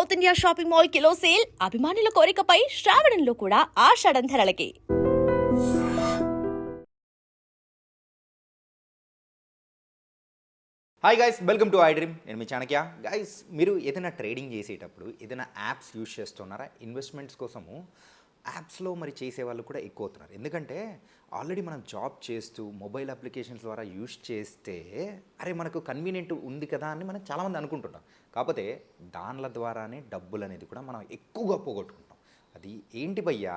South India shopping mall kilo sale అభిమానుల కోరికపై శ్రావణంలో కూడా ఆషాఢం ధరలకి. Hi guys, welcome to I dream. నేను మీ చాణక్య. గైస్, మీరు ఏదైనా ట్రేడింగ్ చేసేటప్పుడు ఏదైనా యాప్స్ యూజ్ చేస్తున్నారా? ఇన్వెస్ట్మెంట్స్ కోసము యాప్స్లో మరి చేసే వాళ్ళు కూడా ఎక్కువ అవుతున్నారు. ఎందుకంటే ఆల్రెడీ మనం జాబ్ చేస్తూ మొబైల్ అప్లికేషన్స్ ద్వారా యూజ్ చేస్తే అరే మనకు కన్వీనియంట్ ఉంది కదా అని మనం చాలామంది అనుకుంటుంటాం. కాకపోతే దానిల ద్వారానే డబ్బులు అనేది కూడా మనం ఎక్కువగా పోగొట్టుకుంటాం. అది ఏంటి భయ్యా,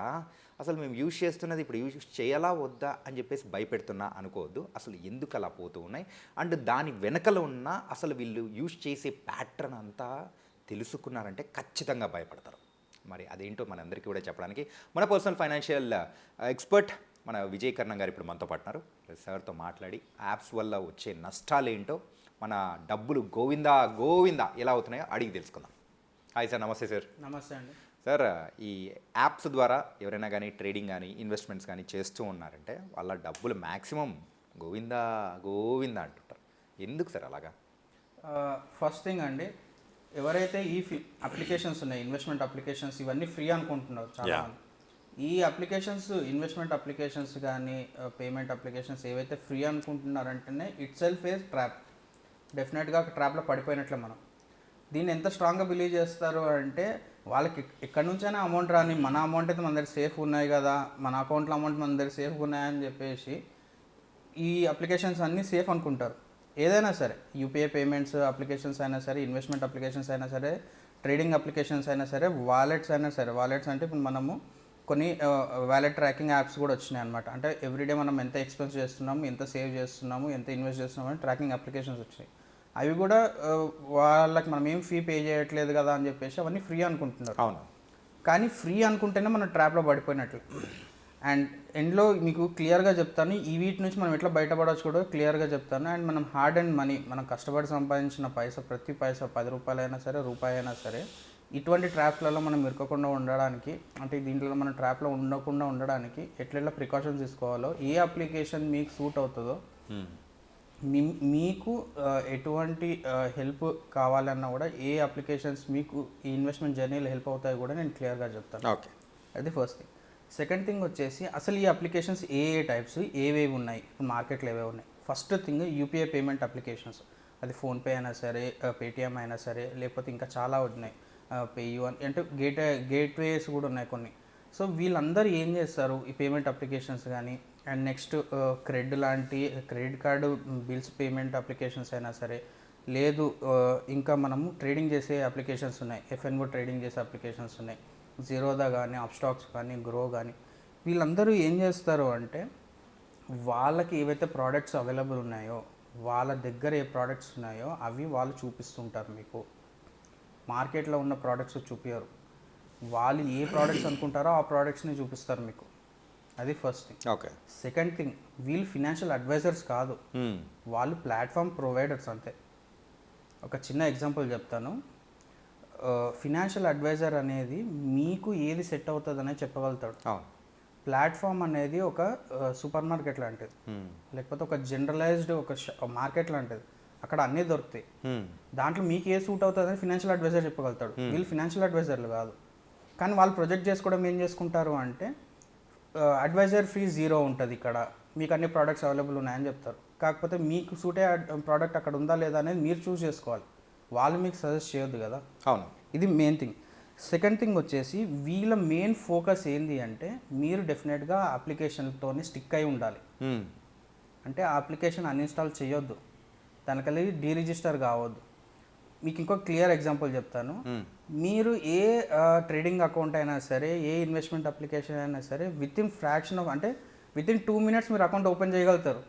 అసలు మేము యూజ్ చేస్తున్నది ఇప్పుడు యూజ్ చేయాలా వద్దా అని చెప్పేసి భయపెడుతున్నా అనుకోవద్దు. అసలు ఎందుకు అలా పోతూ ఉన్నాయి అండ్ దాని వెనకలో ఉన్న అసలు వీళ్ళు యూజ్ చేసే ప్యాటర్న్ అంతా తెలుసుకున్నారంటే ఖచ్చితంగా భయపడతారు. మరి అదేంటో మనందరికీ కూడా చెప్పడానికి మన పర్సనల్ ఫైనాన్షియల్ ఎక్స్పర్ట్ మన విజయ్ కర్ణం గారు ఇప్పుడు మనతో పాటున్నారు. సార్తో మాట్లాడి యాప్స్ వల్ల వచ్చే నష్టాలు ఏంటో, మన డబ్బులు గోవిందా గోవిందా ఎలా అవుతున్నాయో అడిగి తెలుసుకుందాం. హాయ్ సార్, నమస్తే సార్. నమస్తే అండి. సార్, ఈ యాప్స్ ద్వారా ఎవరైనా కానీ ట్రేడింగ్ కానీ ఇన్వెస్ట్మెంట్స్ కానీ చేస్తూ ఉన్నారంటే వాళ్ళ డబ్బులు మ్యాక్సిమం గోవిందా గోవిందా అంటుంటారు. ఎందుకు సార్ అలాగా? ఫస్ట్ థింగ్ అండి, ఎవరైతే ఈ అప్లికేషన్స్ ఉన్నాయి, ఇన్వెస్ట్మెంట్ అప్లికేషన్స్, ఇవన్నీ ఫ్రీ అనుకుంటున్నారు చాలా మంది. ఈ అప్లికేషన్స్, ఇన్వెస్ట్మెంట్ అప్లికేషన్స్ కానీ పేమెంట్ అప్లికేషన్స్ ఏవైతే ఫ్రీ అనుకుంటున్నారంటేనే ఇట్ సెల్ఫ్ ఏ ట్రాప్. డెఫినెట్గా ట్రాప్లో పడిపోయినట్లే మనం. దీన్ని ఎంత స్ట్రాంగ్గా బిలీవ్ చేస్తారు అంటే, వాళ్ళకి ఎక్కడి నుంచైనా అమౌంట్ రాని, మన అమౌంట్ అయితే మన దగ్గర సేఫ్ ఉన్నాయి కదా, మన అకౌంట్లో అమౌంట్ మన దగ్గర సేఫ్ ఉన్నాయని చెప్పేసి ఈ అప్లికేషన్స్ అన్నీ సేఫ్ అనుకుంటారు. ఏదైనా సరే, యూపీఐ పేమెంట్స్ అప్లికేషన్స్ అయినా సరే, ఇన్వెస్ట్మెంట్ అప్లికేషన్స్ అయినా సరే, ట్రేడింగ్ అప్లికేషన్స్ అయినా సరే, వాలెట్స్ అయినా సరే. వాలెట్స్ అంటే ఇప్పుడు మనము కొన్ని వాలెట్ ట్రాకింగ్ యాప్స్ కూడా వచ్చినాయి అనమాట. అంటే ఎవ్రీడే మనం ఎంత ఎక్స్పెన్స్ చేస్తున్నాము, ఎంత సేవ్ చేస్తున్నాము, ఎంత ఇన్వెస్ట్ చేస్తున్నాము అని ట్రాకింగ్ అప్లికేషన్స్ వచ్చినాయి. అవి కూడా వాళ్ళకి మనం ఏం ఫీ పే చేయట్లేదు కదా అని చెప్పేసి అవన్నీ ఫ్రీ అనుకుంటున్నారు. అవును, కానీ ఫ్రీ అనుకుంటేనే మనం ట్రాప్లో పడిపోయినట్లు. అండ్ ఎండ్లో మీకు క్లియర్గా చెప్తాను, ఈ వీటి నుంచి మనం ఎట్లా బయటపడవచ్చు కూడా క్లియర్గా చెప్తాను. అండ్ మనం హార్డ్ అండ్ మనీ, మనం కష్టపడి సంపాదించిన ప్రతి పైసా 10 రూపాయలైనా సరే, రూపాయి అయినా సరే, ఇటువంటి ట్రాప్స్లలో మనం ఇరుక్కకుండా ఉండడానికి, అంటే దీంట్లో మనం ట్రాప్లో ఉండకుండా ఉండడానికి ఎట్లా ప్రికాషన్స్ తీసుకోవాలో, ఏ అప్లికేషన్ మీకు సూట్ అవుతుందో, మీకు ఎటువంటి హెల్ప్ కావాలన్నా కూడా ఏ అప్లికేషన్స్ మీకు ఈ ఇన్వెస్ట్మెంట్ జర్నీలో హెల్ప్ అవుతాయి కూడా నేను క్లియర్గా చెప్తాను. ఓకే, అది ఫస్ట్ థింగ్. సెకండ్ థింగ్ వచ్చేసి అసలు ఈ అప్లికేషన్స్ ఏ టైప్స్, ఏవేవి ఉన్నాయి, మార్కెట్లో ఏవేవి ఉన్నాయి. First thing UPI payment applications. అది ఫోన్పే అయినా సరే, పేటిఎం అయినా సరే, లేకపోతే ఇంకా చాలా ఉన్నాయి, పేయూ అంటే గేట్వేస్ కూడా ఉన్నాయి కొన్ని. సో వీళ్ళందరూ ఏం చేస్తారు, ఈ పేమెంట్ అప్లికేషన్స్ కానీ, అండ్ నెక్స్ట్ క్రెడిట్ లాంటి credit card bills payment applications అయినా సరే, లేదు ఇంకా మనము ట్రేడింగ్ చేసే అప్లికేషన్స్ ఉన్నాయి, ఎఫ్ఎన్ఓ ట్రేడింగ్ చేసే అప్లికేషన్స్ ఉన్నాయి, జీరోదా కానీ, అప్స్టాక్స్ కానీ, గ్రో కానీ. వీళ్ళందరూ ఏం చేస్తారు అంటే, వాళ్ళకి ఏవైతే ప్రోడక్ట్స్ అవైలబుల్ ఉన్నాయో, వాళ్ళ దగ్గర ఏ ప్రోడక్ట్స్ ఉన్నాయో అవి వాళ్ళు చూపిస్తుంటారు మీకు. మార్కెట్లో ఉన్న ప్రోడక్ట్స్ చూపించరు, వాళ్ళు ఏ ప్రోడక్ట్స్ అనుకుంటారో ఆ ప్రోడక్ట్స్ని చూపిస్తారు మీకు. అది first thing. Okay. Second thing, వీళ్ళు ఫినాన్షియల్ అడ్వైజర్స్ కాదు, వాళ్ళు ప్లాట్ఫామ్ ప్రొవైడర్స్ అంతే. ఒక చిన్న ఎగ్జాంపుల్ చెప్తాను. ఫినాన్షియల్ అడ్వైజర్ అనేది మీకు ఏది సెట్ అవుతుంది అనేది చెప్పగలుగుతాడు. ప్లాట్ఫామ్ అనేది ఒక సూపర్ మార్కెట్ లాంటిది, లేకపోతే ఒక జనరలైజ్డ్ ఒక మార్కెట్ లాంటిది. అక్కడ అన్నీ దొరుకుతాయి. దాంట్లో మీకు ఏ సూట్ అవుతుంది అని ఫినాన్షియల్ అడ్వైజర్ చెప్పగలుగుతాడు. వీళ్ళు ఫినాన్షియల్ అడ్వైజర్లు కాదు. కానీ వాళ్ళు ప్రొజెక్ట్ చేసుకోవడం ఏం చేసుకుంటారు అంటే, అడ్వైజర్ ఫీ 0 ఉంటుంది, ఇక్కడ మీకు అన్ని ప్రోడక్ట్స్ అవైలబుల్ ఉన్నాయని చెప్తారు. కాకపోతే మీకు సూటే ప్రోడక్ట్ అక్కడ ఉందా లేదా అనేది మీరు చూస్ చేసుకోవాలి, వాళ్ళు మీకు సజెస్ట్ చేయొద్దు కదా. అవును, ఇది మెయిన్ థింగ్. సెకండ్ థింగ్ వచ్చేసి, వీళ్ళ మెయిన్ ఫోకస్ ఏంది అంటే, మీరు డెఫినెట్గా అప్లికేషన్తో స్టిక్ అయి ఉండాలి. అంటే ఆ అప్లికేషన్ అన్ఇన్స్టాల్ చేయొద్దు, దానికల్లి డీరిజిస్టర్ కావద్దు. మీకు ఇంకో క్లియర్ ఎగ్జాంపుల్ చెప్తాను. మీరు ఏ ట్రేడింగ్ అకౌంట్ అయినా సరే, ఏ ఇన్వెస్ట్మెంట్ అప్లికేషన్ అయినా సరే, విత్ ఇన్ 2 minutes మీరు అకౌంట్ ఓపెన్ చేయగలుగుతారు.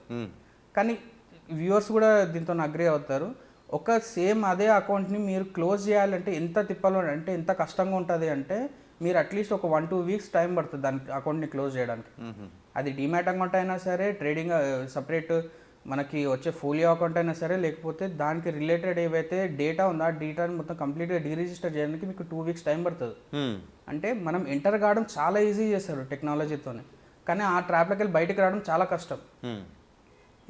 కానీ వ్యూవర్స్ కూడా దీంతో అగ్రీ అవుతారు. ఒక సేమ్ అదే అకౌంట్ని మీరు క్లోజ్ చేయాలంటే ఎంత తిప్పాలో, అంటే ఎంత కష్టంగా ఉంటుంది అంటే, మీరు అట్లీస్ట్ ఒక 1-2 weeks టైం పడుతుంది దానికి అకౌంట్ని క్లోజ్ చేయడానికి. అది డీమ్యాట్ అకౌంట్ అయినా సరే, ట్రేడింగ్ సపరేట్ మనకి వచ్చే ఫోలియో అకౌంట్ అయినా సరే, లేకపోతే దానికి రిలేటెడ్ ఏవైతే డేటా ఉందో ఆ డేటాని మొత్తం కంప్లీట్గా డీరిజిస్టర్ చేయడానికి మీకు 2 weeks టైం పడుతుంది. అంటే మనం ఎంటర్ కావడం చాలా ఈజీ చేస్తారు టెక్నాలజీతోనే, కానీ ఆ ట్రాప్లోకి వెళ్ళి బయటకు రావడం చాలా కష్టం.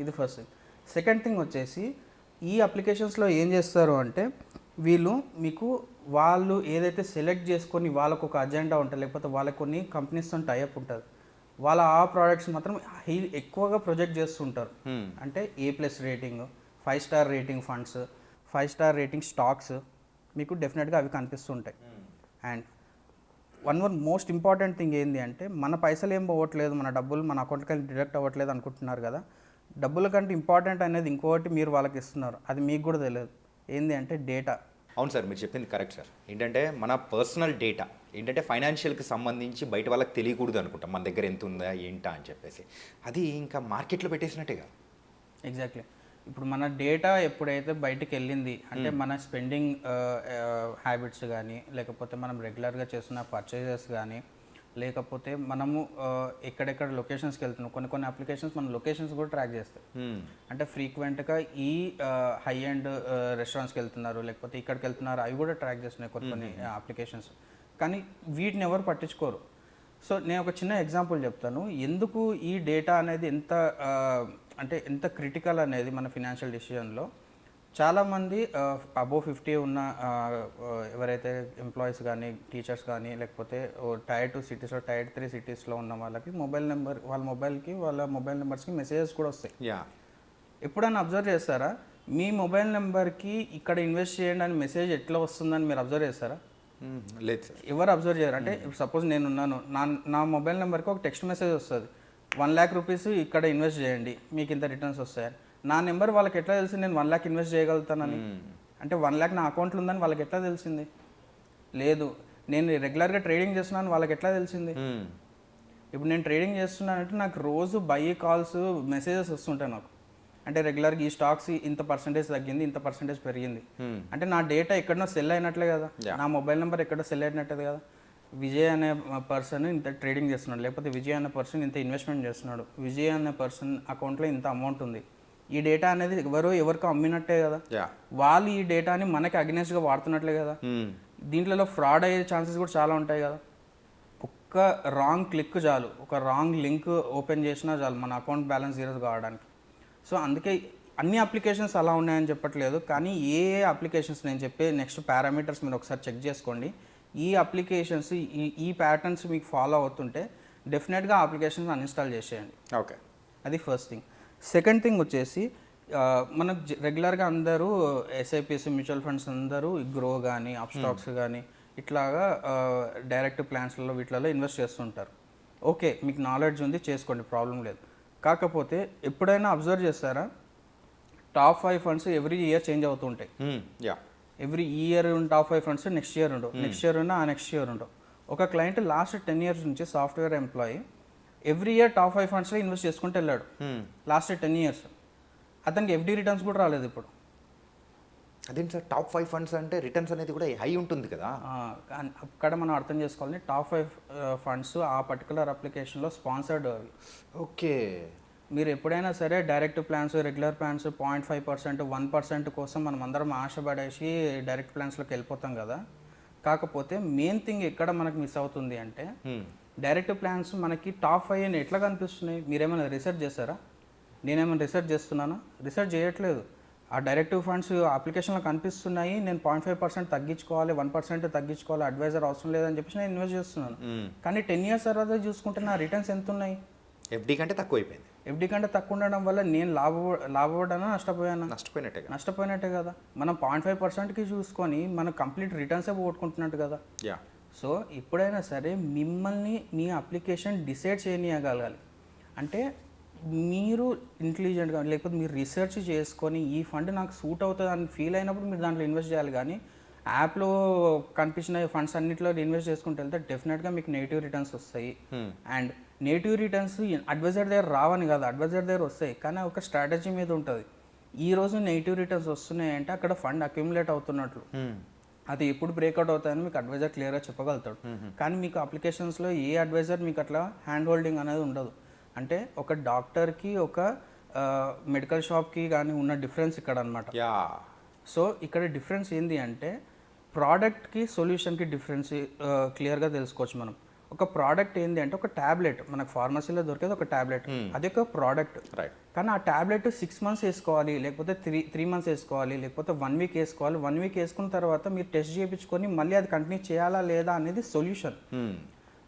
ఇది ఫస్ట్ థింగ్. సెకండ్ థింగ్ వచ్చేసి, ఈ అప్లికేషన్స్లో ఏం చేస్తారు అంటే, వీళ్ళు మీకు వాళ్ళు ఏదైతే సెలెక్ట్ చేసుకొని వాళ్ళకు ఒక అజెండా ఉంటుంది, లేకపోతే వాళ్ళకి కొన్ని కంపెనీస్తో టైఅప్ ఉంటుంది, వాళ్ళ ఆ ప్రోడక్ట్స్ మాత్రం ఎక్కువగా ప్రొజెక్ట్ చేస్తుంటారు. అంటే A+ rating, 5 star rating funds, 5 star rating stocks మీకు డెఫినెట్గా అవి కనిపిస్తుంటాయి. And one most important thing ఏంటి అంటే, మన పైసలు ఏం పోవట్లేదు, మన డబ్బులు మన అకౌంట్కి డిడక్ట్ అవ్వట్లేదు అనుకుంటున్నారు కదా. డబ్బుల కంటే ఇంపార్టెంట్ అనేది ఇంకోటి మీరు వాళ్ళకి ఇస్తున్నారు, అది మీకు కూడా తెలియదు. ఏంటి అంటే డేటా. అవును సార్, మీరు చెప్పింది కరెక్ట్ సార్. ఏంటంటే మన పర్సనల్ డేటా ఏంటంటే ఫైనాన్షియల్కి సంబంధించి బయట వాళ్ళకి తెలియకూడదు అనుకుంటాం, మన దగ్గర ఎంత ఉందా ఏంటా అని చెప్పేసి. అది ఇంకా మార్కెట్లో పెట్టేసినట్టుగా. ఎగ్జాక్ట్లీ. ఇప్పుడు మన డేటా ఎప్పుడైతే బయటికి వెళ్ళింది అంటే మన స్పెండింగ్ హ్యాబిట్స్ కానీ, లేకపోతే మనం రెగ్యులర్గా చేస్తున్న పర్చేజెస్ కానీ, లేకపోతే మనము ఎక్కడెక్కడ లొకేషన్స్కి వెళ్తున్నాం, కొన్ని అప్లికేషన్స్ మన లొకేషన్స్ కూడా ట్రాక్ చేస్తాయి. అంటే ఫ్రీక్వెంట్గా ఈ హై అండ్ రెస్టారెంట్స్కి వెళ్తున్నారు, లేకపోతే ఇక్కడికి వెళ్తున్నారు, అవి కూడా ట్రాక్ చేస్తున్నాయి కొన్ని అప్లికేషన్స్. కానీ వీటిని ఎవరు పట్టించుకోరు. సో నేను ఒక చిన్న ఎగ్జాంపుల్ చెప్తాను, ఎందుకు ఈ డేటా అనేది ఎంత క్రిటికల్ అనేది మన ఫినాన్షియల్ డిసిషన్లో. చాలామంది అబోవ్ 50 ఉన్న ఎవరైతే ఎంప్లాయీస్ కానీ, టీచర్స్ కానీ, లేకపోతే Tier 2 సిటీస్లో, Tier 3 సిటీస్లో ఉన్న వాళ్ళకి వాళ్ళ మొబైల్ నెంబర్స్కి మెసేజెస్ కూడా వస్తాయి. ఎప్పుడైనా అబ్జర్వ్ చేస్తారా, మీ మొబైల్ నెంబర్కి ఇక్కడ ఇన్వెస్ట్ చేయండి అని మెసేజ్ ఎట్లా వస్తుందని మీరు అబ్జర్వ్ చేస్తారా? లేదు సార్, ఎవరు అబ్జర్వ్ చేయరు. అంటే ఇప్పుడు సపోజ్ నేను ఉన్నాను, నా మొబైల్ నెంబర్కి ఒక టెక్స్ట్ మెసేజ్ వస్తుంది, 1 lakh రూపీస్ ఇక్కడ ఇన్వెస్ట్ చేయండి మీకు ఇంత రిటర్న్స్ వస్తాయని. నా నెంబర్ వాళ్ళకి ఎట్లా తెలిసింది నేను 1 lakh ఇన్వెస్ట్ చేయగలుగుతానని? అంటే 1 lakh నా అకౌంట్లో ఉందని వాళ్ళకి ఎట్లా తెలిసింది? లేదు, నేను రెగ్యులర్గా ట్రేడింగ్ చేస్తున్నాను వాళ్ళకి ఎట్లా తెలిసింది? ఇప్పుడు నేను ట్రేడింగ్ చేస్తున్నానంటే నాకు రోజు బై కాల్స్, మెసేజెస్ వస్తుంటాయి నాకు. అంటే రెగ్యులర్గా ఈ స్టాక్స్ ఇంత పర్సెంటేజ్ తగ్గింది, ఇంత పర్సెంటేజ్ పెరిగింది. అంటే నా డేటా ఎక్కడో సెల్ అయినట్లే కదా, నా మొబైల్ నెంబర్ ఎక్కడో సెల్ అయినట్టే కదా. విజయ్ అనే పర్సన్ ఇంత ట్రేడింగ్ చేస్తున్నాడు, లేకపోతే విజయ్ అనే పర్సన్ ఇంత ఇన్వెస్ట్మెంట్ చేస్తున్నాడు, విజయ్ అనే పర్సన్ అకౌంట్లో ఇంత అమౌంట్ ఉంది. ఈ డేటా అనేది ఎవరికో అమ్మినట్టే కదా, వాళ్ళు ఈ డేటాని మనకి అగెనెస్ట్గా వాడుతున్నట్లే కదా. దీంట్లో ఫ్రాడ్ అయ్యే ఛాన్సెస్ కూడా చాలా ఉంటాయి కదా. ఒక్క రాంగ్ క్లిక్ చాలు, ఒక రాంగ్ లింక్ ఓపెన్ చేసినా చాలు మన అకౌంట్ బ్యాలెన్స్ జీరో కావడానికి. సో అందుకే అన్ని అప్లికేషన్స్ అలా ఉన్నాయని చెప్పట్లేదు, కానీ ఏ అప్లికేషన్స్ నేను చెప్పే నెక్స్ట్ పారామీటర్స్ మీరు ఒకసారి చెక్ చేసుకోండి. ఈ అప్లికేషన్స్ ఈ ప్యాటర్న్స్ మీకు ఫాలో అవుతుంటే డెఫినెట్గా అప్లికేషన్స్ అన్ఇన్స్టాల్ చేసేయండి. ఓకే, అది ఫస్ట్ థింగ్. సెకండ్ థింగ్ వచ్చేసి మనకు రెగ్యులర్గా అందరూ ఎస్ఐపిస్, మ్యూచువల్ ఫండ్స్ అందరూ గ్రో కానీ, అప్ స్టాక్స్ కానీ ఇట్లాగా డైరెక్ట్ ప్లాన్స్లలో వీటిలలో ఇన్వెస్ట్ చేస్తుంటారు. ఓకే, మీకు నాలెడ్జ్ ఉంది, చేసుకోండి, ప్రాబ్లం లేదు. కాకపోతే ఎప్పుడైనా అబ్జర్వ్ చేస్తారా, top 5 funds every year change అవుతుంటాయి. Every year top 5 funds next year ఉండవు, నెక్స్ట్ ఇయర్ ఉన్నా ఆ నెక్స్ట్ ఇయర్ ఉండవు. ఒక క్లయింట్ లాస్ట్ 10 years నుంచి software employee every year top 5 ఫండ్స్లో ఇన్వెస్ట్ చేసుకుంటూ వెళ్ళాడు లాస్ట్ 10 years. అతనికి FD రిటర్న్స్ కూడా రాలేదు ఇప్పుడు. అదేంటి సార్, టాప్ 5 ఫండ్స్ అంటే రిటర్న్స్ అనేది కూడా హై ఉంటుంది కదా. అక్కడ మనం అర్థం చేసుకోవాలి, టాప్ 5 ఫండ్స్ ఆ పర్టికులర్ అప్లికేషన్లో స్పాన్సర్డ్ అవి. ఓకే, మీరు ఎప్పుడైనా సరే డైరెక్ట్ ప్లాన్స్, రెగ్యులర్ ప్లాన్స్ 0.5%, 1% కోసం మనం అందరం ఆశపడేసి డైరెక్ట్ ప్లాన్స్లోకి వెళ్ళిపోతాం కదా. కాకపోతే మెయిన్ థింగ్ ఎక్కడ మనకు మిస్ అవుతుంది అంటే, డైరెక్ట్ ప్లాన్స్ మనకి టాప్ 5 అని ఎట్లా కనిపిస్తున్నాయి? మీరేమైనా రీసెర్చ్ చేస్తారా? నేనేమైనా రీసెర్చ్ చేస్తున్నానా? రీసెర్చ్ చేయట్లేదు. ఆ డైరెక్టివ్ ఫండ్స్ అప్లికేషన్లో కనిపిస్తున్నాయి, నేను 0.5% తగ్గించుకోవాలి, 1% తగ్గించుకోవాలి, అడ్వైజర్ అవసరం లేదని చెప్పేసి నేను ఇన్వెస్ట్ చేస్తున్నాను. కానీ 10 years తర్వాత చూసుకుంటే నా రిటర్న్స్ ఎంత ఉన్నాయి? FD కంటే తక్కువ అయిపోయింది. FD కంటే తక్కువ ఉండడం వల్ల నేను లాభపడ్డానా, నష్టపోయానా? నష్టపోయినట్టే కదా. మనం 0.5%కి చూసుకొని మనం కంప్లీట్ రిటర్న్సే పోగొట్టుకుంటున్నట్టు కదా. సో ఎప్పుడైనా సరే మిమ్మల్ని మీ అప్లికేషన్ డిసైడ్ చేయగలగాలి. అంటే మీరు ఇంటెలిజెంట్గా, లేకపోతే మీరు రీసెర్చ్ చేసుకొని ఈ ఫండ్ నాకు సూట్ అవుతుంది అని ఫీల్ అయినప్పుడు మీరు దాంట్లో ఇన్వెస్ట్ చేయాలి. కానీ యాప్లో కనిపించిన ఫండ్స్ అన్నింటిలో ఇన్వెస్ట్ చేసుకుంటూ వెళ్తే డెఫినెట్గా మీకు నెగిటివ్ రిటర్న్స్ వస్తాయి. అండ్ నెగిటివ్ రిటర్న్స్ అడ్వైజర్ దగ్గర రావని కాదు, అడ్వైజర్ దగ్గర వస్తాయి, కానీ ఒక స్ట్రాటజీ మీద ఉంటుంది. ఈరోజు నెగిటివ్ రిటర్న్స్ వస్తున్నాయంటే అక్కడ ఫండ్ అక్యుములేట్ అవుతున్నట్లు. అది ఎప్పుడు బ్రేక్అవుట్ అవుతాయని మీకు అడ్వైజర్ క్లియర్గా చెప్పగలుగుతాడు. కానీ మీకు అప్లికేషన్స్లో ఏ అడ్వైజర్ మీకు అట్లా హ్యాండ్ హోల్డింగ్ అనేది ఉండదు. అంటే ఒక డాక్టర్కి, ఒక మెడికల్ షాప్కి కానీ ఉన్న డిఫరెన్స్ ఇక్కడ అనమాట. సో ఇక్కడ డిఫరెన్స్ ఏంటి అంటే, ప్రోడక్ట్కి సొల్యూషన్కి డిఫరెన్స్ క్లియర్గా తెలుసుకోవచ్చు మనం. ఒక ప్రోడక్ట్ ఏంటి అంటే ఒక ట్యాబ్లెట్, మనకు ఫార్మసీలో దొరికేది ఒక ట్యాబ్లెట్, అది ఒక ప్రోడక్ట్. రైట్. కానీ ఆ ట్యాబ్లెట్ 6 మంత్స్ వేసుకోవాలి, లేకపోతే త్రీ మంత్స్ వేసుకోవాలి, లేకపోతే 1 వీక్ వేసుకోవాలి. 1 వీక్ వేసుకున్న తర్వాత మీరు టెస్ట్ చేయించుకొని మళ్ళీ అది కంటిన్యూ చేయాలా లేదా అనేది సొల్యూషన్.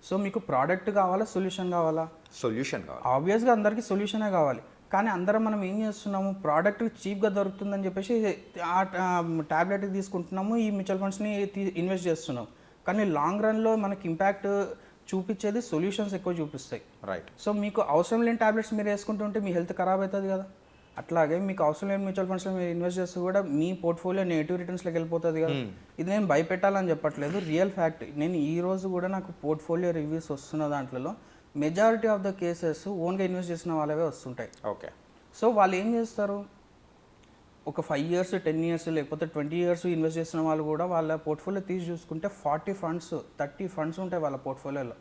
సో మీకు ప్రోడక్ట్ కావాలా, సొల్యూషన్ కావాలా? సొల్యూషన్ కావాలి. ఆబ్వియస్గా అందరికీ సొల్యూషనే కావాలి. కానీ అందరం మనం ఏం చేస్తున్నాము, ప్రోడక్ట్ చీప్గా దొరుకుతుందని చెప్పేసి ఆ ట్యాబ్లెట్ తీసుకుంటున్నాము, ఈ మ్యూచువల్ ఫండ్స్ని ఇన్వెస్ట్ చేస్తున్నాం. కానీ లాంగ్ రన్లో మనకి ఇంపాక్ట్ చూపించేది సొల్యూషన్స్ ఎక్కువ చూపిస్తాయి. రైట్. సో మీకు అవసరం లేని ట్యాబ్లెట్స్ మీరు వేసుకుంటుంటే మీ హెల్త్ ఖరాబ్ అవుతుంది కదా. అట్లాగే మీకు అవసరం లేని మ్యూచువల్ ఫండ్స్లో మీరు ఇన్వెస్ట్ చేస్తే కూడా మీ పోర్ట్ఫోలియో నెగిటివ్ రిటర్న్స్లోకి వెళ్ళిపోతుంది కదా. ఇది నేను భయపెట్టాలని చెప్పట్లేదు, రియల్ ఫ్యాక్ట్. నేను ఈ రోజు కూడా నాకు పోర్ట్ఫోలియో రివ్యూస్ వస్తున్న దాంట్లో మెజారిటీ ఆఫ్ ద కేసెస్ ఓన్గా ఇన్వెస్ట్ చేసిన వాళ్ళవే వస్తుంటాయి. ఓకే. సో వాళ్ళు ఏం చేస్తారు, ఒక 5 years 10 years లేకపోతే 20 years ఇన్వెస్ట్ చేసిన వాళ్ళు కూడా వాళ్ళ పోర్ట్ఫోలియో తీసి చూసుకుంటే 40 ఫండ్స్ 30 ఫండ్స్ ఉంటాయి వాళ్ళ పోర్ట్ఫోలియోలో.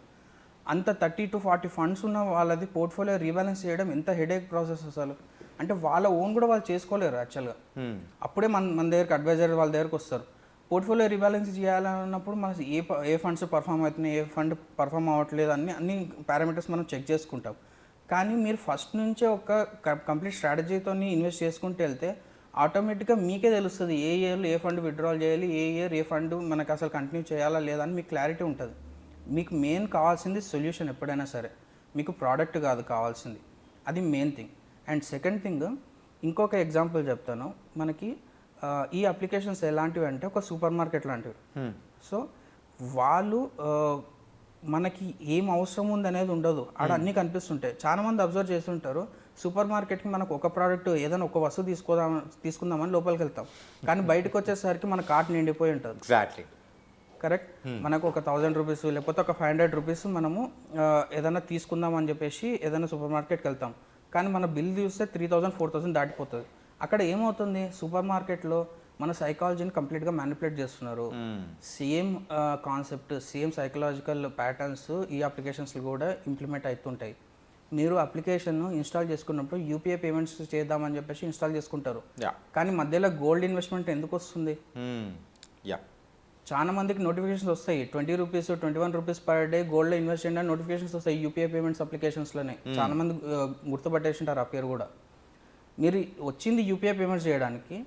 అంత 30 to 40 ఫండ్స్ ఉన్న వాళ్ళది పోర్ట్ఫోలియో రీబ్యాలెన్స్ చేయడం ఎంత హెడేక్ ప్రాసెస్ అసలు. అంటే వాళ్ళ ఓన్ కూడా వాళ్ళు చేసుకోలేరు యాక్చువల్గా. అప్పుడే మన దగ్గరికి అడ్వైజర్ వాళ్ళ దగ్గరికి వస్తారు. పోర్ట్ఫోలియో రీబ్యాలెన్స్ చేయాలన్నప్పుడు మన ఏ ఫండ్స్ పర్ఫామ్ అవుతున్నాయి, ఏ ఫండ్ పర్ఫామ్ అవ్వట్లేదు అన్ని పారామీటర్స్ మనం చెక్ చేసుకుంటాం. కానీ మీరు ఫస్ట్ నుంచే ఒక కంప్లీట్ స్ట్రాటజీతో ఇన్వెస్ట్ చేసుకుంటూ వెళ్తే ఆటోమేటిక్గా మీకే తెలుస్తుంది ఏ ఇయర్లో ఏ ఫండ్ విత్డ్రాల్ చేయాలి, ఏ ఇయర్ ఏ ఫండ్ మనకు అసలు కంటిన్యూ చేయాలా లేదా అని మీకు క్లారిటీ ఉంటుంది. మీకు మెయిన్ కావాల్సింది సొల్యూషన్ ఎప్పుడైనా సరే, మీకు ప్రోడక్ట్ కాదు కావాల్సింది, అది main thing. And second thing, ఇంకొక ఎగ్జాంపుల్ చెప్తాను. మనకి ఈ అప్లికేషన్స్ ఎలాంటివి అంటే ఒక సూపర్ మార్కెట్ లాంటివి. సో వాళ్ళు మనకి ఏం అవసరం ఉందనేది ఉండదు, ఆడ అన్నీ కనిపిస్తుంటాయి. చాలామంది అబ్జర్వ్ చేస్తుంటారు, సూపర్ మార్కెట్కి మనకు ఒక ప్రోడక్ట్ ఏదైనా ఒక వస్తువు తీసుకుందామని లోపలికి వెళ్తాం, కానీ బయటకు వచ్చేసరికి మన కార్ట్ నిండిపోయి ఉంటుంది. Exactly correct. మనకు ఒక 1000 రూపీస్ లేకపోతే ఒక 500 రూపీస్ మనము ఏదైనా తీసుకుందాం అని చెప్పేసి ఏదైనా సూపర్ మార్కెట్కి వెళ్తాం, కానీ మన బిల్ చూస్తే 3000 4000 దాటిపోతుంది. అక్కడ ఏమవుతుంది, సూపర్ మార్కెట్లో మన సైకాలజీని కంప్లీట్గా మ్యానిపులేట్ చేస్తున్నారు. Same concept, same psychological patterns ఈ అప్లికేషన్స్లో కూడా ఇంప్లిమెంట్ అవుతుంటాయి. మీరు అప్లికేషన్ ఇన్స్టాల్ చేసుకున్నప్పుడు యూపీఐ పేమెంట్స్ చేద్దామని చెప్పేసి ఇన్స్టాల్ చేసుకుంటారు, కానీ మధ్యలో గోల్డ్ ఇన్వెస్ట్మెంట్ ఎందుకు వస్తుంది? చాలా మందికి నోటిఫికేషన్స్ వస్తాయి, 20 రూపీస్ 21 రూపీస్ పర్ డే గోల్డ్లో ఇన్వెస్ట్ చేయండి అని నోటిఫికేషన్స్ వస్తాయి యూపీఐ పేమెంట్స్ అప్లికేషన్స్లోనే. చాలా మంది గుర్తుపట్టేసింటారు ఆ పేరు కూడా. మీరు వచ్చింది యూపీఐ పేమెంట్స్ చేయడానికి,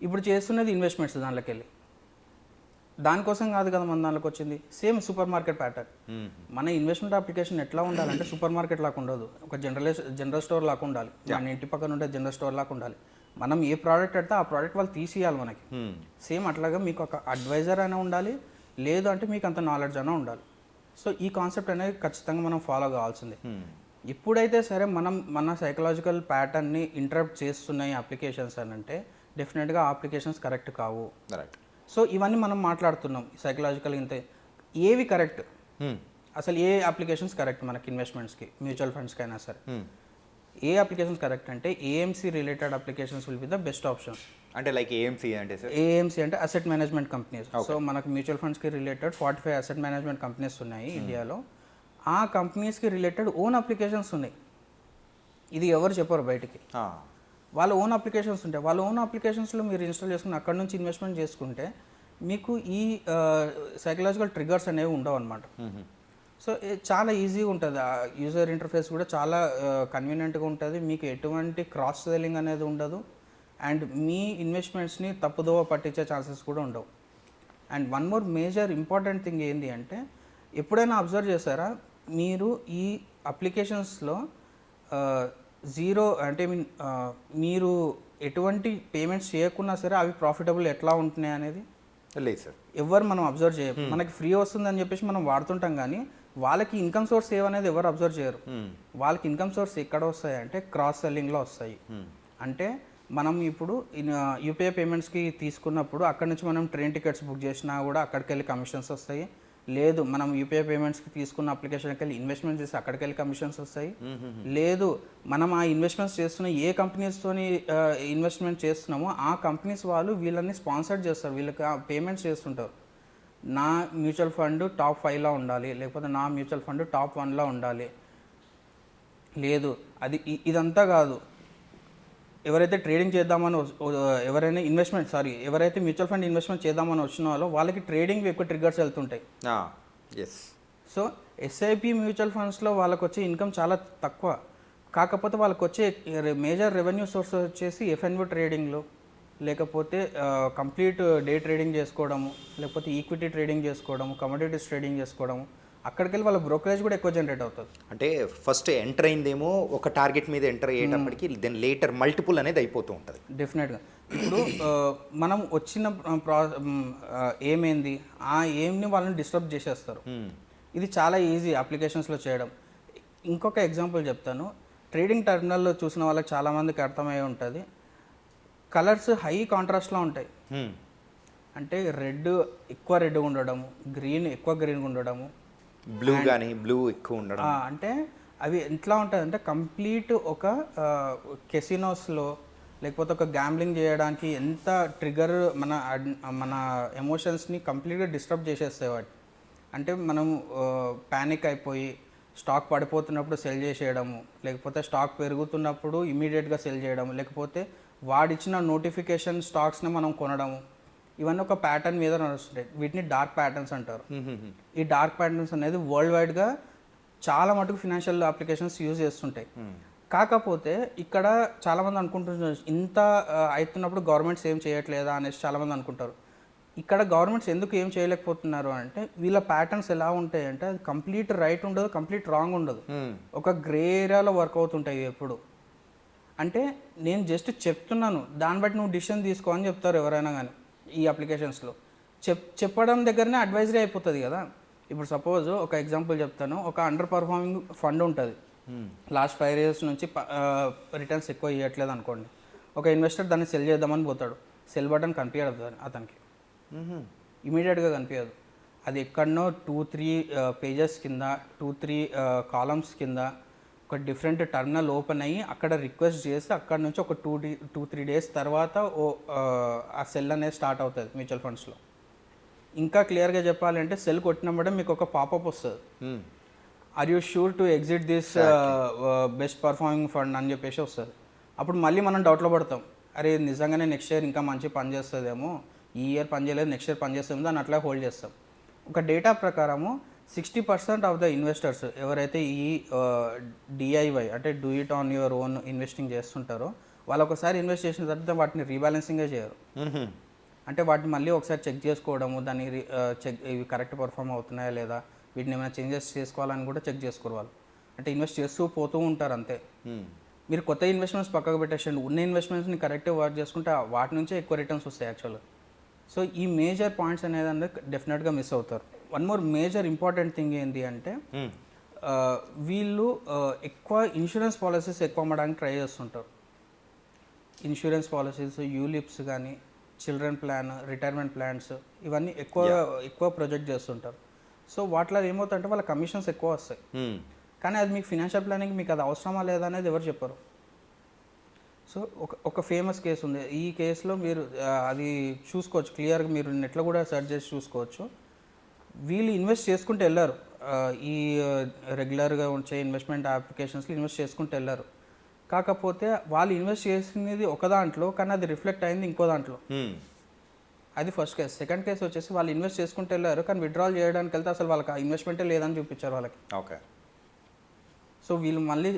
ఇప్పుడు చేస్తున్నది ఇన్వెస్ట్మెంట్స్ దాంట్లోకి వెళ్ళి. దానికోసం కాదు కదా మన దాంట్లోకి వచ్చింది. Same super market pattern. మన ఇన్వెస్ట్మెంట్ అప్లికేషన్ ఎట్లా ఉండాలంటే సూపర్ మార్కెట్ లాగా ఉండదు, ఒక జనరల్ స్టోర్ లాగా ఉండాలి. మన ఇంటి పక్కన ఉండే జనరల్ స్టోర్ లాగా ఉండాలి. మనం ఏ ప్రోడక్ట్ పెడితే ఆ ప్రోడక్ట్ వాళ్ళు తీసియాలి మనకి. సేమ్ అట్లాగా మీకు ఒక అడ్వైజర్ అయినా ఉండాలి, లేదు అంటే మీకు అంత నాలెడ్జ్ అయినా ఉండాలి. సో ఈ కాన్సెప్ట్ అనేది ఖచ్చితంగా మనం ఫాలో కావాల్సిందే. ఎప్పుడైతే సరే మన సైకలాజికల్ ప్యాటర్న్ని ఇంటరప్ట్ చేస్తున్నాయి అప్లికేషన్స్ అని అంటే డెఫినెట్గా ఆ అప్లికేషన్స్ కరెక్ట్ కావు. సో ఇవన్నీ మనం మాట్లాడుతున్నాం సైకలాజికల్. ఇంతే ఏవి కరెక్ట్, అసలు ఏ అప్లికేషన్స్ కరెక్ట్ మనకి ఇన్వెస్ట్మెంట్స్కి, మ్యూచువల్ ఫండ్స్కి అయినా సరే ఏ అప్లికేషన్స్ కరెక్ట్ అంటే AMC related applications will be the best option. అంటే లైక్ ఏఎంసీ అంటే సార్? ఏఎంసీ అంటే అసెట్ మేనేజ్మెంట్ కంపెనీస్. సో మనకు మ్యూచువల్ ఫండ్స్కి రిలేటెడ్ 45 అసెట్ మేనేజ్మెంట్ కంపెనీస్ ఉన్నాయి ఇండియాలో. ఆ కంపెనీస్కి రిలేటెడ్ ఓన్ అప్లికేషన్స్ ఉన్నాయి. ఇది ఎవరు చెప్పరు బయటికి. వాళ్ళ ఓన్ అప్లికేషన్స్ ఉంటాయి. వాళ్ళ ఓన్ అప్లికేషన్స్లో మీరు ఇన్స్టాల్ చేసుకుని అక్కడ నుంచి ఇన్వెస్ట్మెంట్ చేసుకుంటే మీకు ఈ సైకలాజికల్ ట్రిగర్స్ అనేవి ఉండవు అనమాట. సో చాలా ఈజీగా ఉంటుంది, యూజర్ ఇంటర్ఫేస్ కూడా చాలా కన్వీనియంట్గా ఉంటుంది. మీకు ఎటువంటి క్రాస్ సెల్లింగ్ అనేది ఉండదు, అండ్ మీ ఇన్వెస్ట్మెంట్స్ని తప్పుదోవ పట్టించే ఛాన్సెస్ కూడా ఉండవు. And one more major important thing ఏంటి అంటే, ఎప్పుడైనా అబ్జర్వ్ చేశారా మీరు ఈ అప్లికేషన్స్లో జీరో అంటే మీరు ఎటువంటి పేమెంట్స్ చేయకున్నా సరే అవి ప్రాఫిటబుల్ ఎట్లా ఉంటున్నాయి అనేది లేదు సార్, ఎవరు మనం అబ్జర్వ్ చేయం. మనకి ఫ్రీ వస్తుందని చెప్పేసి మనం వాడుతుంటాం, కానీ వాళ్ళకి ఇన్కమ్ సోర్స్ ఏమనేది ఎవరు అబ్జర్వ్ చేయరు. వాళ్ళకి ఇన్కమ్ సోర్స్ ఎక్కడ వస్తాయి అంటే క్రాస్ సెల్లింగ్లో వస్తాయి. అంటే మనం ఇప్పుడు యూపీఐ పేమెంట్స్కి తీసుకున్నప్పుడు అక్కడ నుంచి మనం ట్రైన్ టికెట్స్ బుక్ చేసినా కూడా అక్కడికి వెళ్ళి కమిషన్స్ వస్తాయి. లేదు మనం యూపీఐ పేమెంట్స్కి తీసుకున్న అప్లికేషన్కి వెళ్ళి ఇన్వెస్ట్మెంట్ చేసి అక్కడికి వెళ్ళి కమిషన్స్ వస్తాయి. లేదు మనం ఆ ఇన్వెస్ట్మెంట్స్ చేస్తున్న ఏ కంపెనీస్తోని ఇన్వెస్ట్మెంట్ చేస్తున్నామో ఆ కంపెనీస్ వాళ్ళు వీళ్ళని స్పాన్సర్ చేస్తారు, వీళ్ళకి పేమెంట్స్ చేస్తుంటారు. నా మ్యూచువల్ ఫండ్ టాప్ 5లో ఉండాలి, లేకపోతే నా మ్యూచువల్ ఫండ్ టాప్ 1లో ఉండాలి. లేదు అది ఇదంతా కాదు. ఎవరైతే ట్రేడింగ్ చేద్దామని ఎవరైతే మ్యూచువల్ ఫండ్ ఇన్వెస్ట్మెంట్ చేద్దామని వచ్చిన వాళ్ళో వాళ్ళకి ట్రేడింగ్ ఎక్కువ ట్రిగర్స్ వెళ్తుంటాయి. సో ఎస్ఐపి మ్యూచువల్ ఫండ్స్లో వాళ్ళకి వచ్చే ఇన్కమ్ చాలా తక్కువ. కాకపోతే వాళ్ళకి వచ్చే మేజర్ రెవెన్యూ సోర్స్ వచ్చేసి ఎఫ్ఎన్ఓ ట్రేడింగ్లో, లేకపోతే కంప్లీట్ డే ట్రేడింగ్ చేసుకోవడము, లేకపోతే ఈక్విటీ ట్రేడింగ్ చేసుకోవడము, కమోడిటీస్ ట్రేడింగ్ చేసుకోవడము. అక్కడికి వెళ్ళి వాళ్ళ బ్రోకరేజ్ కూడా ఎక్కువ జనరేట్ అవుతుంది. అంటే ఫస్ట్ ఎంటర్ అయిందేమో ఒక టార్గెట్ మీద ఎంటర్ అయ్యేటప్పటికి దెన్ లేటర్ మల్టిపుల్ అనేది అయిపోతూ ఉంటుంది. డెఫినెట్గా. ఇప్పుడు మనం వచ్చిన ఏమైంది, ఆ ఎయిమ్ని వాళ్ళని డిస్టర్బ్ చేసేస్తారు. ఇది చాలా ఈజీ అప్లికేషన్స్లో చేయడం. ఇంకొక ఎగ్జాంపుల్ చెప్తాను. ట్రేడింగ్ టర్మినల్లో చూసిన వాళ్ళకి చాలామందికి అర్థమై ఉంటుంది. కలర్స్ హై కాంట్రాస్ట్లో ఉంటాయి. అంటే ఎక్కువ రెడ్ ఉండడము, గ్రీన్ ఎక్కువ గ్రీన్ ఉండడము, బ్లూ ఎక్కువ ఉండడం. అంటే అవి ఎట్లా ఉంటుంది అంటే కంప్లీట్ ఒక కెసినోస్లో లేకపోతే ఒక గ్యాంబ్లింగ్ చేయడానికి ఎంత ట్రిగర్ మన ఎమోషన్స్ని కంప్లీట్గా డిస్టర్బ్ చేసేస్తాయి వాటి. అంటే మనం ప్యానిక్ అయిపోయి స్టాక్ పడిపోతున్నప్పుడు సెల్ చేసేయడము, లేకపోతే స్టాక్ పెరుగుతున్నప్పుడు ఇమీడియట్గా సెల్ చేయడము, లేకపోతే వాడిచ్చిన నోటిఫికేషన్ స్టాక్స్ని మనం కొనడము, ఇవన్నీ ఒక ప్యాటర్న్ మీద నడుస్తుంటాయి. వీటిని డార్క్ ప్యాటర్న్స్ అంటారు. ఈ డార్క్ ప్యాటర్న్స్ అనేది వరల్డ్ వైడ్గా చాలా మటుకు ఫినాన్షియల్ అప్లికేషన్స్ యూజ్ చేస్తుంటాయి. కాకపోతే ఇక్కడ చాలామంది అనుకుంటున్నారు ఇంత అవుతున్నప్పుడు గవర్నమెంట్స్ ఏం చేయట్లేదా అనేసి చాలామంది అనుకుంటారు. ఇక్కడ గవర్నమెంట్స్ ఎందుకు ఏం చేయలేకపోతున్నారు అంటే వీళ్ళ ప్యాటర్న్స్ ఎలా ఉంటాయి అంటే అది కంప్లీట్ రైట్ ఉండదు, కంప్లీట్ రాంగ్ ఉండదు, ఒక గ్రే ఏరియాలో వర్క్ అవుతుంటాయి ఎప్పుడు. అంటే నేను జస్ట్ చెప్తున్నాను, దాన్ని బట్టి నువ్వు డిసిషన్ తీసుకో అని చెప్తారు ఎవరైనా కానీ ఈ అప్లికేషన్స్లో. చెప్పడం దగ్గరనే అడ్వైజరీ అయిపోతుంది కదా. ఇప్పుడు సపోజ్ ఒక ఎగ్జాంపుల్ చెప్తాను. ఒక అండర్ పర్ఫార్మింగ్ ఫండ్ ఉంటుంది, లాస్ట్ 5 years నుంచి రిటర్న్స్ ఎక్కువ ఇవ్వట్లేదు అనుకోండి. ఒక ఇన్వెస్టర్ దాన్ని సెల్ చేద్దామని పోతాడు, సెల్ బటన్ కనిపించదు అతనికి, ఇమీడియట్గా కనిపించదు. అది ఎక్కడనో 2-3 పేజెస్ కింద 2-3 కాలమ్స్ కింద ఒక డిఫరెంట్ టర్మినల్ ఓపెన్ అయ్యి అక్కడ రిక్వెస్ట్ చేసి అక్కడ నుంచి ఒక 2-3 days తర్వాత ఆ సెల్ అనేది స్టార్ట్ అవుతుంది మ్యూచువల్ ఫండ్స్లో. ఇంకా క్లియర్గా చెప్పాలంటే సెల్ కొట్టినప్పుడే మీకు ఒక పాపప్ వస్తుంది, are you sure to exit this best performing fund అని చెప్పేసి వస్తుంది. అప్పుడు మళ్ళీ మనం డౌట్లో పడతాం, అరే నిజంగానే నెక్స్ట్ ఇయర్ ఇంకా మంచి పని చేస్తుందేమో, ఈ ఇయర్ పని చేయలేదు నెక్స్ట్ ఇయర్ పని చేస్తుందో దాన్ని అట్లా హోల్డ్ చేస్తాం. ఒక డేటా ప్రకారము 60% ఆఫ్ ద ఇన్వెస్టర్స్ ఎవరైతే ఈ డిఐవై అంటే do it on your own investing చేస్తుంటారో వాళ్ళు ఒకసారి ఇన్వెస్ట్ చేసిన తర్వాత వాటిని రీబ్యాలెన్సింగే చేయరు. అంటే వాటిని మళ్ళీ ఒకసారి చెక్ చేసుకోవడము, దాన్ని ఇవి కరెక్ట్ పర్ఫామ్ అవుతున్నాయా లేదా, వీటిని ఏమైనా చేంజెస్ చేసుకోవాలని కూడా చెక్ చేసుకోరు వాళ్ళు. అంటే ఇన్వెస్ట్ చేస్తూ పోతూ ఉంటారు అంతే. మీరు కొత్త ఇన్వెస్ట్మెంట్స్ పక్కకు పెట్టేసండి, ఉన్న ఇన్వెస్ట్మెంట్స్ని కరెక్ట్గా వర్క్ చేసుకుంటే వాటి నుంచే ఎక్కువ రిటర్న్స్ వస్తాయి యాక్చువల్గా. సో ఈ మేజర్ పాయింట్స్ అనేది డెఫినెట్గా మిస్ అవుతారు. One more major important thing ఏంటి అంటే వీళ్ళు ఎక్కువ ఇన్సూరెన్స్ పాలసీస్ ఎక్కువ అమ్మడానికి ట్రై చేస్తుంటారు. ఇన్సూరెన్స్ పాలసీస్, యూలిప్స్ కానీ, చిల్డ్రన్ ప్లాన్, రిటైర్మెంట్ ప్లాన్స్, ఇవన్నీ ఎక్కువ ప్రొజెక్ట్ చేస్తుంటారు. సో వాటిలో ఏమవుతుందంటే వాళ్ళ కమిషన్స్ ఎక్కువ వస్తాయి. కానీ అది మీకు ఫినాన్షియల్ ప్లానింగ్ మీకు అది అవసరమా లేదా అనేది ఎవరు చెప్పరు. సో ఒక ఫేమస్ కేసు ఉంది. ఈ కేసులో మీరు అది చూసుకోవచ్చు క్లియర్గా, మీరు నెట్లో కూడా సెర్చ్ చేసి చూసుకోవచ్చు. వీళ్ళు ఇన్వెస్ట్ చేసుకుంటూ వెళ్ళారు, ఈ రెగ్యులర్గా వచ్చే ఇన్వెస్ట్మెంట్ అప్లికేషన్స్లో ఇన్వెస్ట్ చేసుకుంటూ వెళ్ళారు. కాకపోతే వాళ్ళు ఇన్వెస్ట్ చేసినది ఒక దాంట్లో, కానీ అది రిఫ్లెక్ట్ అయింది ఇంకో దాంట్లో. అది ఫస్ట్ కేసు. సెకండ్ కేసు వచ్చేసి వాళ్ళు ఇన్వెస్ట్ చేసుకుంటూ వెళ్ళారు, కానీ విత్డ్రాల్ చేయడానికి వెళ్తే అసలు వాళ్ళకి ఆ ఇన్వెస్ట్మెంటే లేదని చూపించారు వాళ్ళకి. ఓకే. సో వీళ్ళు మళ్ళీ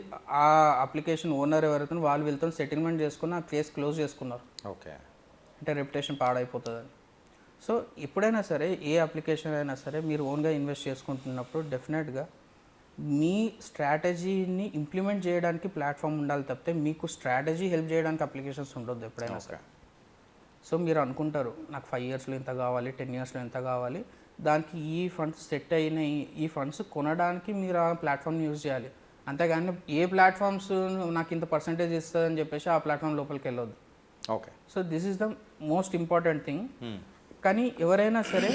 ఆ అప్లికేషన్ ఓనర్ ఎవరైతే వాళ్ళు వీళ్ళతో సెటిల్మెంట్ చేసుకుని ఆ కేసు క్లోజ్ చేసుకున్నారు. ఓకే. అంటే రెప్యుటేషన్ పాడైపోతుందని. సో ఎప్పుడైనా సరే ఏ అప్లికేషన్ అయినా సరే మీరు ఓన్గా ఇన్వెస్ట్ చేసుకుంటున్నప్పుడు డెఫినెట్గా మీ స్ట్రాటజీని ఇంప్లిమెంట్ చేయడానికి ప్లాట్ఫామ్ ఉండాలి తప్పితే మీకు స్ట్రాటజీ హెల్ప్ చేయడానికి అప్లికేషన్స్ ఉండొద్దు ఎప్పుడైనా సరే. సో మీరు అనుకుంటారు నాకు 5 yearsలో ఇంత కావాలి, 10 yearsలో ఎంత కావాలి, దానికి ఈ ఫండ్స్ సెట్ అయిన ఈ ఫండ్స్ కొనడానికి మీరు ఆ ప్లాట్ఫామ్ని యూజ్ చేయాలి. అంతేగాని ఏ ప్లాట్ఫామ్స్ నాకు ఇంత పర్సంటేజ్ ఇస్తుందని చెప్పేసి ఆ ప్లాట్ఫామ్ లోపలికి వెళ్ళొద్దు. Okay. So this is the most important thing. కానీ ఎవరైనా సరే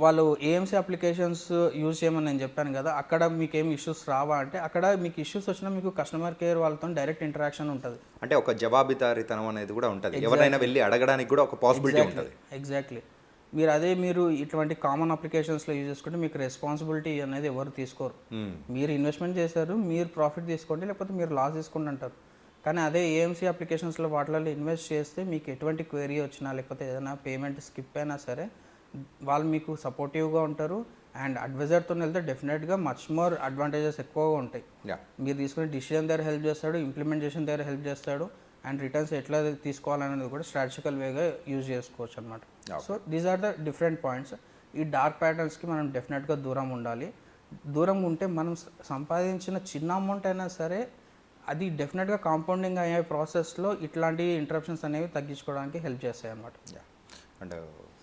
వాళ్ళు ఏఎంసీ అప్లికేషన్స్ యూజ్ చేయమని నేను చెప్పాను కదా, అక్కడ మీకు ఏమి ఇష్యూస్ రావా అంటే అక్కడ మీకు ఇష్యూస్ వచ్చినా మీకు కస్టమర్ కేర్ వాళ్ళతో డైరెక్ట్ ఇంటరాక్షన్ ఉంటుంది. అంటే ఒక జవాబుదారీతనం అనేది కూడా ఉంటుంది, ఎవరైనా వెళ్ళి అడగడానికి కూడా ఒక పాసిబిలిటీ ఉంటుంది. ఎగ్జాక్ట్లీ. మీరు ఇటువంటి కామన్ అప్లికేషన్స్లో యూజ్ చేసుకుంటే మీకు రెస్పాన్సిబిలిటీ అనేది ఎవరు తీసుకోరు. మీరు ఇన్వెస్ట్మెంట్ చేశారు, మీరు ప్రాఫిట్ తీసుకోండి లేకపోతే మీరు లాస్ తీసుకోండి అంటారు. కానీ అదే ఏఎంసీ అప్లికేషన్స్లో వాటిలో ఇన్వెస్ట్ చేస్తే మీకు ఎటువంటి క్వెరీ వచ్చినా లేకపోతే ఏదైనా పేమెంట్ స్కిప్ అయినా సరే వాళ్ళు మీకు సపోర్టివ్గా ఉంటారు. అండ్ అడ్వైజర్తో వెళ్తే డెఫినెట్గా మచ్ మోర్ అడ్వాంటేజెస్ ఎక్కువగా ఉంటాయి. యా మీరు తీసుకునే డిసిజన్ దగ్గర హెల్ప్ చేస్తాడు, ఇంప్లిమెంటేషన్ దగ్గర హెల్ప్ చేస్తాడు, అండ్ రిటర్న్స్ ఎట్లా తీసుకోవాలనేది కూడా స్ట్రాటజికల్ వేగా యూజ్ చేసుకోవచ్చు అనమాట. So these are the different points. ఈ డార్క్ ప్యాటర్న్స్కి మనం డెఫినెట్గా దూరం ఉండాలి. దూరం ఉంటే మనం సంపాదించిన చిన్న అమౌంట్ అయినా సరే అది డెఫినెట్గా కాంపౌండింగ్ అయ్యే ప్రాసెస్లో ఇట్లాంటి ఇంటరప్షన్స్ అనేవి తగ్గించుకోవడానికి హెల్ప్ చేస్తాయి అన్నమాట. యా అండ్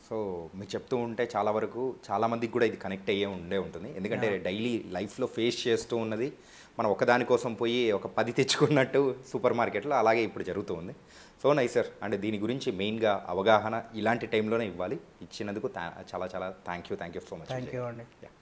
సో మీకు చెప్తూ ఉంటే చాలా వరకు చాలామందికి కూడా ఇది కనెక్ట్ అయ్యే ఉంటుంది. ఎందుకంటే డైలీ లైఫ్లో ఫేస్ చేస్తూ ఉన్నది మనం ఒకదాని కోసం పోయి ఒక 10 తెచ్చుకున్నట్టు సూపర్ మార్కెట్లో అలాగే ఇప్పుడు జరుగుతూ ఉంది. So nice sir. అండ్ దీని గురించి మెయిన్గా అవగాహన ఇలాంటి టైంలోనే ఇవ్వాలి. ఇచ్చినందుకు చాలా చాలా thank you so much. Thank you అండి. Yeah.